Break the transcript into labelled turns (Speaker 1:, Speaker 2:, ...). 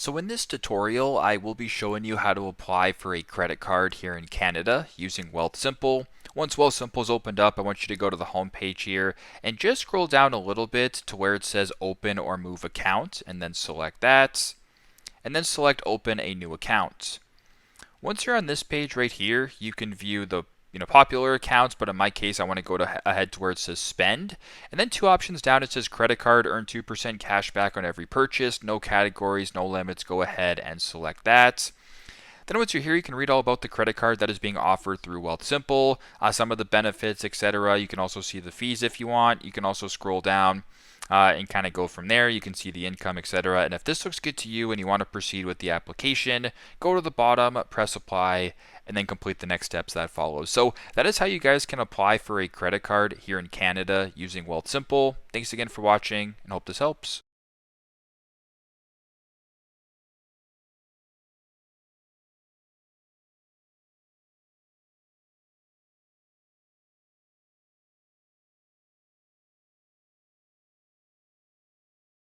Speaker 1: So in this tutorial, I will be showing you how to apply for a credit card here in Canada using Wealthsimple. Once Wealthsimple is opened up, I want you to go to the home page here and just scroll down a little bit to where it says open or move account and then select that and then select open a new account. Once you're on this page right here, you can view the popular accounts, but in my case, I want to go ahead to where it says spend. And then two options down, it says credit card, earn 2% cash back on every purchase, no categories, no limits. Go ahead and select that. Then once you're here, you can read all about the credit card that is being offered through Wealthsimple, some of the benefits, etc. You can also see the fees if you want. You can also scroll down and kind of go from there. You can see the income, etc. And if this looks good to you and you want to proceed with the application, go to the bottom, press apply, and then complete the next steps that follows. So that is how you guys can apply for a credit card here in Canada using Wealthsimple. Thanks again for watching and hope this helps.